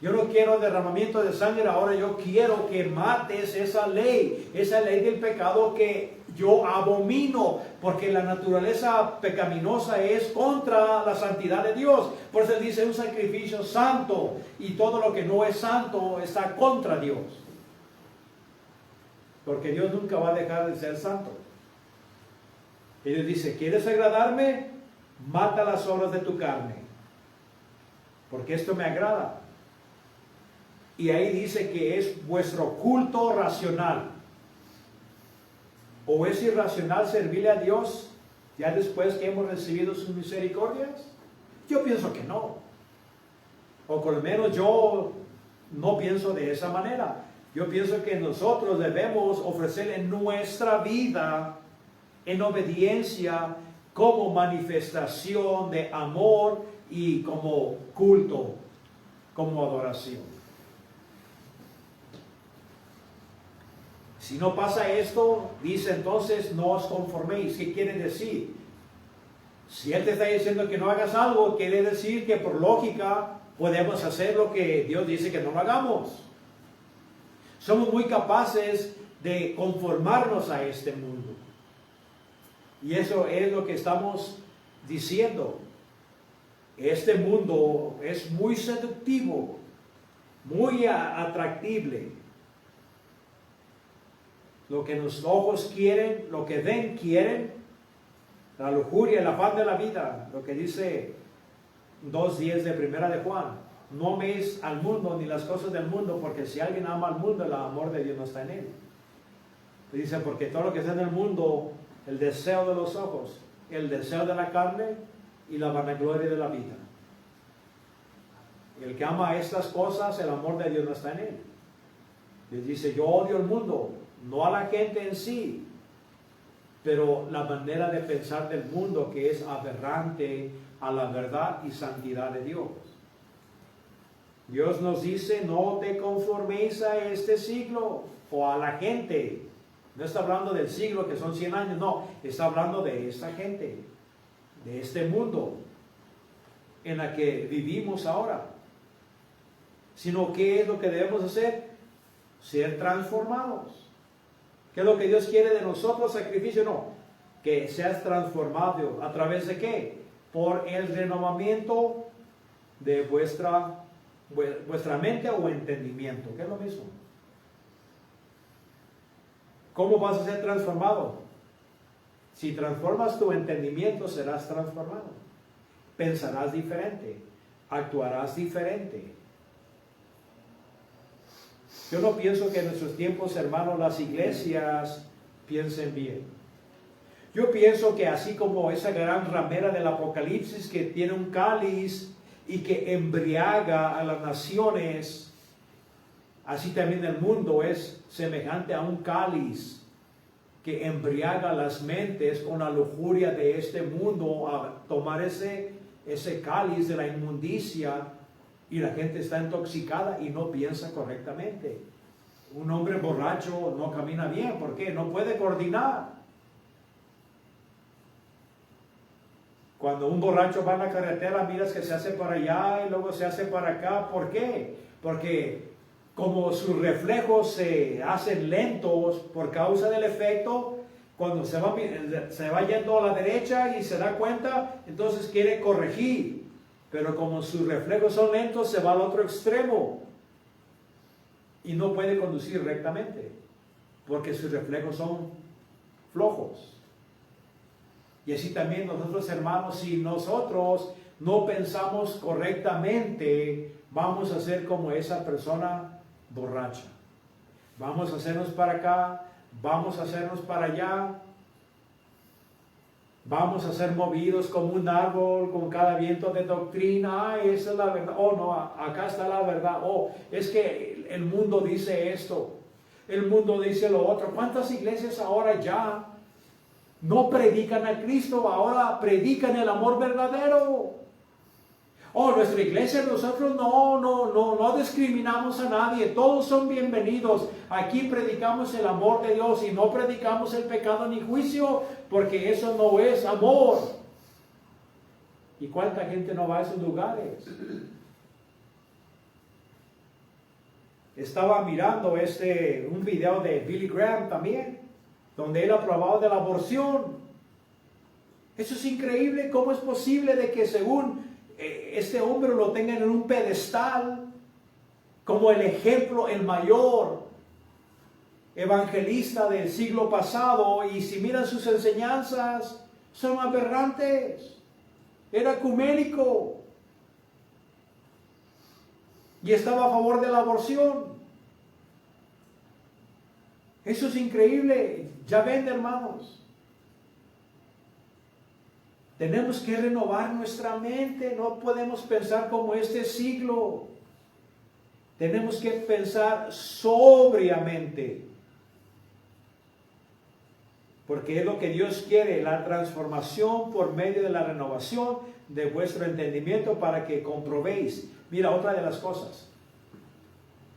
yo no quiero derramamiento de sangre, ahora yo quiero que mates esa ley del pecado que yo abomino, porque la naturaleza pecaminosa es contra la santidad de Dios. Por eso Él dice un sacrificio santo, y todo lo que no es santo está contra Dios. Porque Dios nunca va a dejar de ser santo. Y Dios dice: ¿quieres agradarme? Mata las obras de tu carne, porque esto me agrada. Y ahí dice que es vuestro culto racional. ¿O es irracional servirle a Dios ya después que hemos recibido sus misericordias? Yo pienso que no. O por lo menos yo no pienso de esa manera. Yo pienso que nosotros debemos ofrecerle nuestra vida en obediencia, como manifestación de amor y como culto, como adoración. Si no pasa esto, dice entonces: no os conforméis. ¿Qué quiere decir? Si Él te está diciendo que no hagas algo, quiere decir que por lógica podemos hacer lo que Dios dice que no lo hagamos. Somos muy capaces de conformarnos a este mundo. Y eso es lo que estamos diciendo. Este mundo es muy seductivo, muy atractivo. Lo que los ojos quieren, lo que ven quieren, la lujuria, el afán de la vida, lo que dice 2:10 de Primera de Juan: no améis al mundo ni las cosas del mundo, porque si alguien ama al mundo, el amor de Dios no está en él. Dice: porque todo lo que está en el mundo, el deseo de los ojos, el deseo de la carne y la vanagloria de la vida. Y el que ama estas cosas, el amor de Dios no está en él. Dios dice: yo odio el mundo, no a la gente en sí, pero la manera de pensar del mundo, que es aberrante a la verdad y santidad de Dios. Dios nos dice: no te conforméis a este siglo o a la gente. No está hablando del siglo, que son 100 años, no, está hablando de esta gente, de este mundo en la que vivimos ahora. Sino, ¿qué es lo que debemos hacer? ser transformados. ¿Qué es lo que Dios quiere de nosotros? Sacrificio, no. Que seas transformado. ¿A través de qué? Por el renovamiento de vuestra mente o entendimiento, que es lo mismo. ¿Cómo vas a ser transformado? Si transformas tu entendimiento, serás transformado. Pensarás diferente, actuarás diferente. Yo no pienso que en nuestros tiempos, hermanos, las iglesias piensen bien. Yo pienso que así como esa gran ramera del Apocalipsis que tiene un cáliz y que embriaga a las naciones, así también el mundo es semejante a un cáliz que embriaga las mentes con la lujuria de este mundo, a tomar ese cáliz de la inmundicia, y la gente está intoxicada y no piensa correctamente. Un hombre borracho no camina bien, ¿por qué? No puede coordinar. Cuando un borracho va en la carretera, miras que se hace para allá y luego se hace para acá. ¿Por qué? Porque como sus reflejos se hacen lentos por causa del efecto, cuando se va yendo a la derecha y se da cuenta, entonces quiere corregir. Pero como sus reflejos son lentos, se va al otro extremo y no puede conducir rectamente, porque sus reflejos son flojos. Y así también nosotros, hermanos, si nosotros no pensamos correctamente, vamos a ser como esa persona borracha. Vamos a hacernos para acá, vamos a hacernos para allá, vamos a ser movidos como un árbol con cada viento de doctrina. Ay, esa es la verdad. Oh, no, acá está la verdad. Oh, es que el mundo dice esto, el mundo dice lo otro. ¿Cuántas iglesias ahora ya no predican a Cristo? Ahora predican el amor verdadero. Oh, nuestra iglesia, nosotros no discriminamos a nadie, todos son bienvenidos. Aquí predicamos el amor de Dios y no predicamos el pecado ni juicio, porque eso no es amor. ¿Y cuánta gente no va a esos lugares? Estaba mirando un video de Billy Graham también, donde él aprobaba de la aborción. Eso es increíble. ¿Cómo es posible de que según este hombre lo tengan en un pedestal como el ejemplo, el mayor evangelista del siglo pasado, y si miran sus enseñanzas son aberrantes? Era ecuménico y estaba a favor de la aborción. Eso es increíble. Ya ven, hermanos, tenemos que renovar nuestra mente. No podemos pensar como este siglo. Tenemos que pensar sobriamente, porque es lo que Dios quiere, la transformación por medio de la renovación de vuestro entendimiento, para que comprobéis. Mira, otra de las cosas,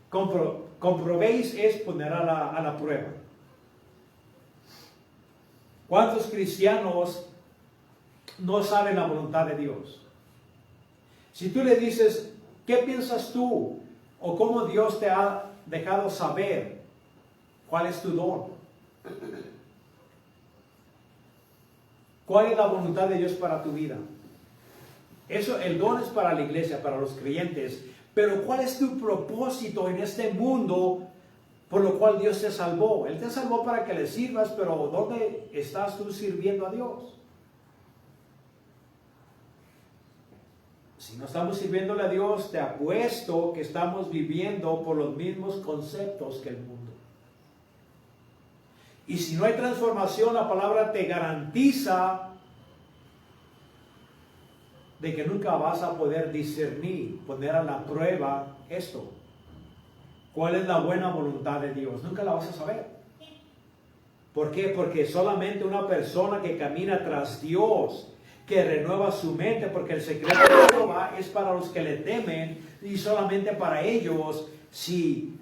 comprobéis es poner a la prueba. ¿Cuántos cristianos no saben la voluntad de Dios? Si tú le dices, ¿qué piensas tú? O cómo Dios te ha dejado saber cuál es tu don. ¿Cuál es la voluntad de Dios para tu vida? Eso, el don es para la iglesia, para los creyentes. Pero ¿cuál es tu propósito en este mundo por lo cual Dios te salvó? Él te salvó para que le sirvas, pero ¿dónde estás tú sirviendo a Dios? Si no estamos sirviéndole a Dios, te apuesto que estamos viviendo por los mismos conceptos que el mundo. Y si no hay transformación, la palabra te garantiza de que nunca vas a poder discernir, poner a la prueba esto. ¿Cuál es la buena voluntad de Dios? Nunca la vas a saber. ¿Por qué? Porque solamente una persona que camina tras Dios, que renueva su mente, porque el secreto de Jehová es para los que le temen y solamente para ellos. Si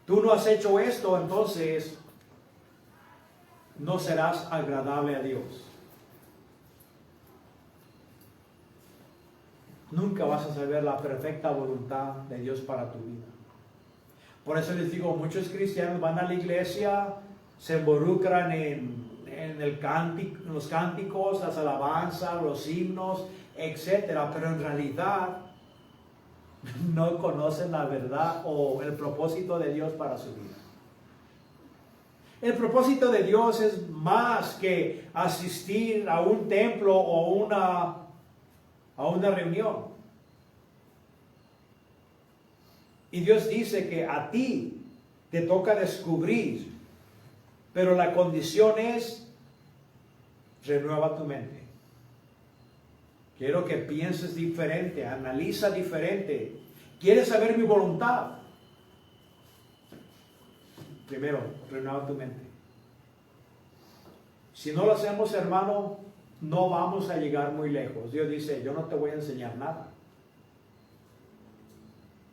tú no has hecho esto, entonces no serás agradable a Dios. Nunca vas a saber la perfecta voluntad de Dios para tu vida. Por eso les digo, muchos cristianos van a la iglesia, se involucran en los cánticos, las alabanzas, los himnos, etcétera, pero en realidad no conocen la verdad o el propósito de Dios para su vida. El propósito de Dios es más que asistir a un templo o a una reunión. Y Dios dice que a ti te toca descubrir, pero la condición es: renueva tu mente. Quiero que pienses diferente, analiza diferente. ¿Quieres saber mi voluntad? Primero, renueva tu mente. Si no lo hacemos, hermano, no vamos a llegar muy lejos. Dios dice, yo no te voy a enseñar nada.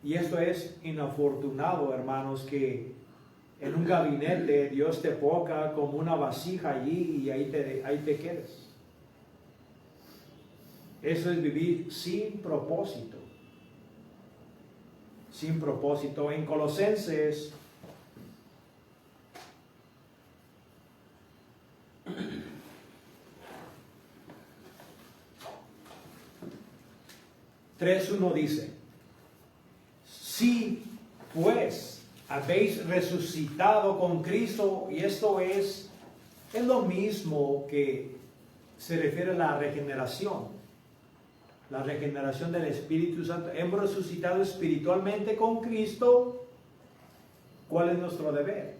Y esto es inafortunado, hermanos, que en un gabinete Dios te ponga como una vasija allí y ahí te quedes. Eso es vivir sin propósito. Sin propósito. En Colosenses 3:1 dice: si pues habéis resucitado con Cristo, y esto es lo mismo que se refiere a la regeneración del Espíritu Santo. Hemos resucitado espiritualmente con Cristo. ¿Cuál es nuestro deber?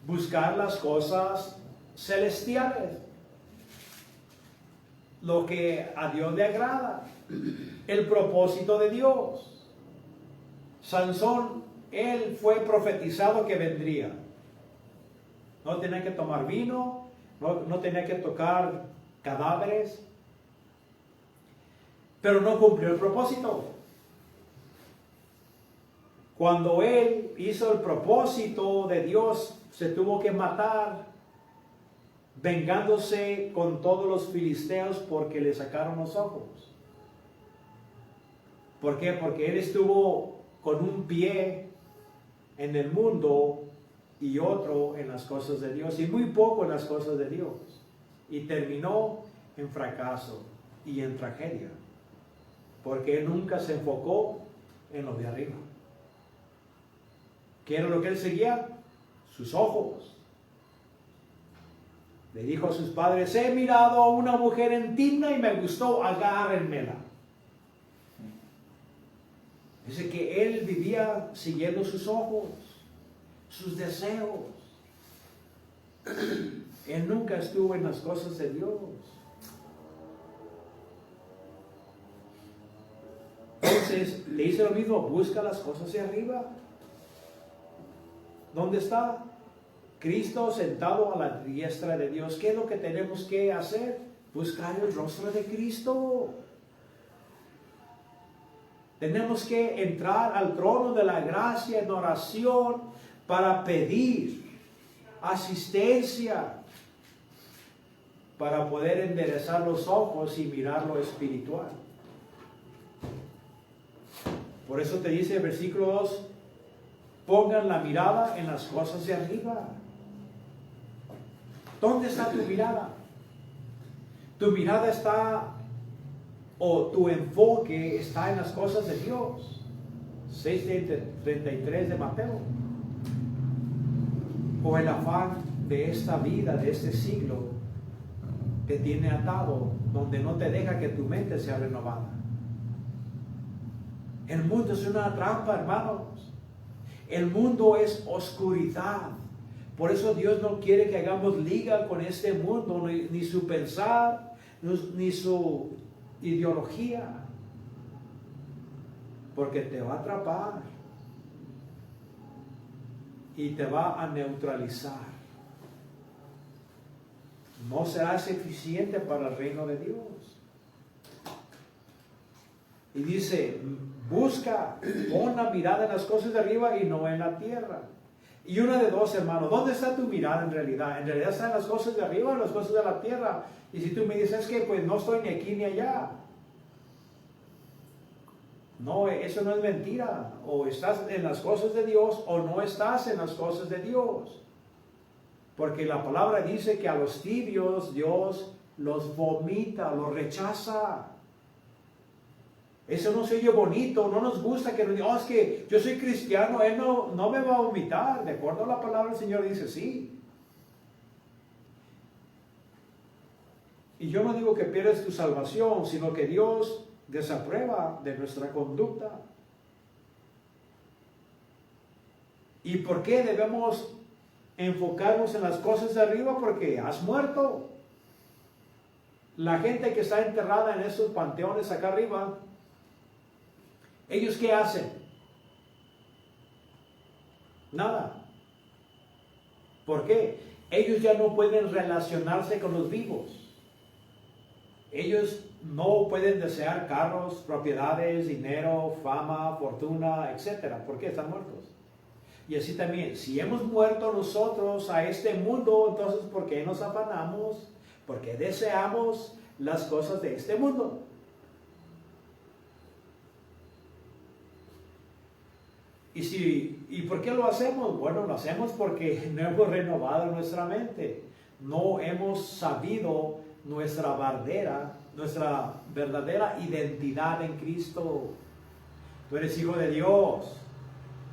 Buscar las cosas celestiales, lo que a Dios le agrada, el propósito de Dios. Sansón, él fue profetizado que vendría. No tenía que tomar vino, no tenía que tocar cadáveres, pero no cumplió el propósito. Cuando él hizo el propósito de Dios, se tuvo que matar, vengándose con todos los filisteos porque le sacaron los ojos. ¿Por qué? Porque él estuvo con un pie en el mundo y otro en las cosas de Dios, y muy poco en las cosas de Dios. Y terminó en fracaso y en tragedia, porque él nunca se enfocó en lo de arriba. ¿Qué era lo que él seguía? Sus ojos. Le dijo a sus padres: he mirado a una mujer en Timna y me gustó, agárrenmela. Dice que él vivía siguiendo sus ojos, sus deseos. Él nunca estuvo en las cosas de Dios. Entonces le dice lo mismo: busca las cosas de arriba. ¿Dónde está? Cristo sentado a la diestra de Dios. ¿Qué es lo que tenemos que hacer? Buscar el rostro de Cristo. Tenemos que entrar al trono de la gracia en oración para pedir asistencia, para poder enderezar los ojos y mirar lo espiritual. Por eso te dice el versículo 2: pongan la mirada en las cosas de arriba. ¿Dónde está tu mirada? Tu mirada está, o tu enfoque está en las cosas de Dios. 6:33 de Mateo. O el afán de esta vida, de este siglo, te tiene atado, donde no te deja que tu mente sea renovada. El mundo es una trampa, hermanos. El mundo es oscuridad. Por eso Dios no quiere que hagamos liga con este mundo, ni su pensar, ni su ideología, porque te va a atrapar y te va a neutralizar. No serás eficiente para el reino de Dios. Y dice: busca, pon la mirada en las cosas de arriba y no en la tierra. Y una de dos, hermano: ¿dónde está tu mirada en realidad? ¿En realidad está en las cosas de arriba o en las cosas de la tierra? Y si tú me dices que pues no estoy ni aquí ni allá, No, eso no es mentira. O estás en las cosas de Dios o no estás en las cosas de Dios. Porque la palabra dice que a los tibios Dios los vomita, los rechaza. Eso no se oye bonito, no nos gusta que nos digan, oh, es que yo soy cristiano, Él no me va a vomitar. De acuerdo a la palabra del Señor dice sí. Y yo no digo que pierdas tu salvación, sino que Dios desaprueba de nuestra conducta. ¿Y por qué debemos enfocarnos en las cosas de arriba? Porque has muerto. La gente que está enterrada en esos panteones acá arriba, ¿ellos qué hacen? Nada. ¿Por qué? Ellos ya no pueden relacionarse con los vivos. Ellos no pueden desear carros, propiedades, dinero, fama, fortuna, etc. ¿Por qué? Están muertos. Y así también, si hemos muerto nosotros a este mundo, entonces ¿por qué nos afanamos? ¿Por qué deseamos las cosas de este mundo? ¿Y por qué lo hacemos? Bueno, lo hacemos porque no hemos renovado nuestra mente. No hemos sabido nuestra verdadera identidad en Cristo. Tú eres hijo de Dios.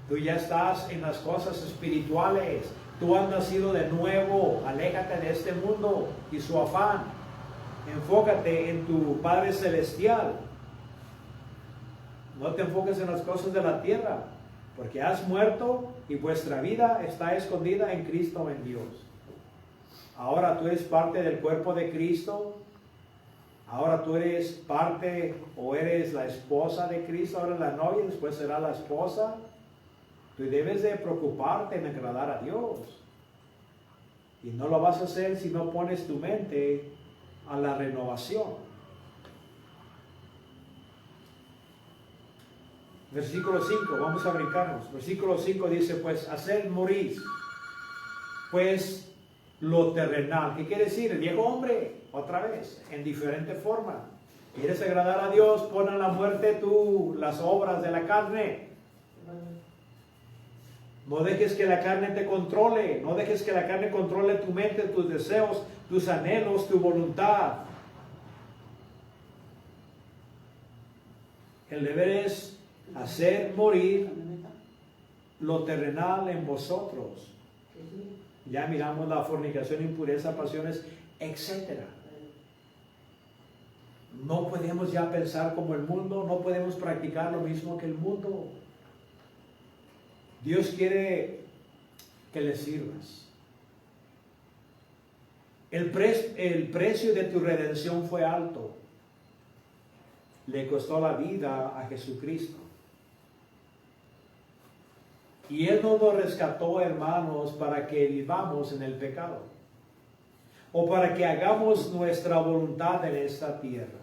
Tú ya estás en las cosas espirituales. Tú has nacido de nuevo. Aléjate de este mundo y su afán. Enfócate en tu Padre Celestial. No te enfoques en las cosas de la tierra, porque has muerto y vuestra vida está escondida en Cristo, en Dios. Ahora tú eres parte del cuerpo de Cristo. Ahora tú eres parte o eres la esposa de Cristo. Ahora la novia, después será la esposa. Tú debes de preocuparte en agradar a Dios. Y no lo vas a hacer si no pones tu mente a la renovación. Versículo 5, vamos a brincarnos. Versículo 5 dice, pues, hacer morir, pues, lo terrenal. ¿Qué quiere decir? El viejo hombre, otra vez, en diferente forma. ¿Quieres agradar a Dios? Pon a la muerte tú las obras de la carne. No dejes que la carne te controle. No dejes que la carne controle tu mente, tus deseos, tus anhelos, tu voluntad. El deber es hacer morir lo terrenal en vosotros. Ya miramos la fornicación, impureza, pasiones, etc. No podemos ya pensar como el mundo, no podemos practicar lo mismo que el mundo. Dios quiere que le sirvas. El precio de tu redención fue alto. Le costó la vida a Jesucristo. Y Él no nos rescató, hermanos, para que vivamos en el pecado. O para que hagamos nuestra voluntad en esta tierra.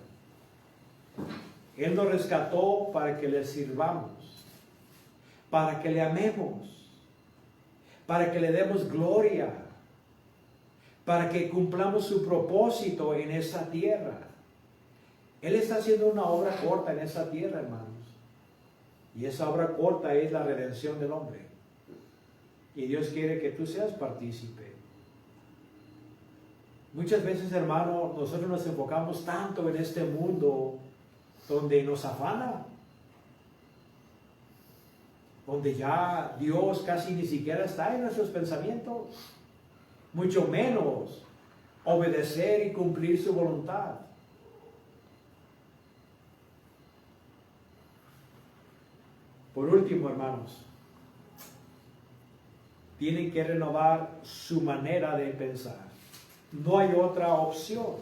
Él nos rescató para que le sirvamos. Para que le amemos. Para que le demos gloria. Para que cumplamos su propósito en esta tierra. Él está haciendo una obra corta en esta tierra, hermanos. Y esa obra corta es la redención del hombre. Y Dios quiere que tú seas partícipe. Muchas veces, hermano, nosotros nos enfocamos tanto en este mundo donde nos afana. Donde ya Dios casi ni siquiera está en nuestros pensamientos. Mucho menos obedecer y cumplir su voluntad. Por último, hermanos, tienen que renovar su manera de pensar. No hay otra opción.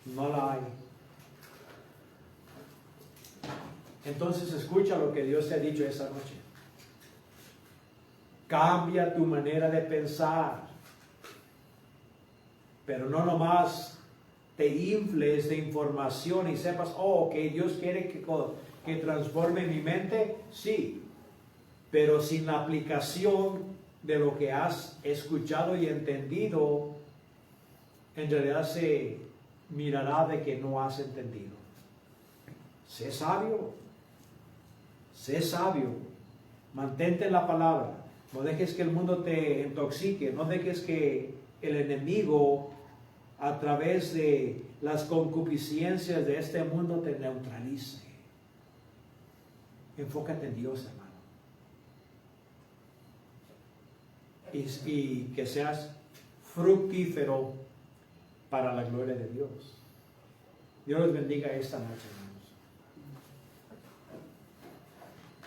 No la hay. Entonces escucha lo que Dios te ha dicho esta noche. Cambia tu manera de pensar. Pero no nomás te infles de información y sepas, oh, que Dios quiere que transforme mi mente. Sí, pero sin la aplicación de lo que has escuchado y entendido, en realidad se mirará de que no has entendido. Sé sabio. Sé sabio. Mantente en la palabra. No dejes que el mundo te intoxique. No dejes que el enemigo, a través de las concupiscencias de este mundo, te neutralice. Enfócate en Dios, hermano. Y que seas fructífero para la gloria de Dios. Dios los bendiga esta noche, hermano.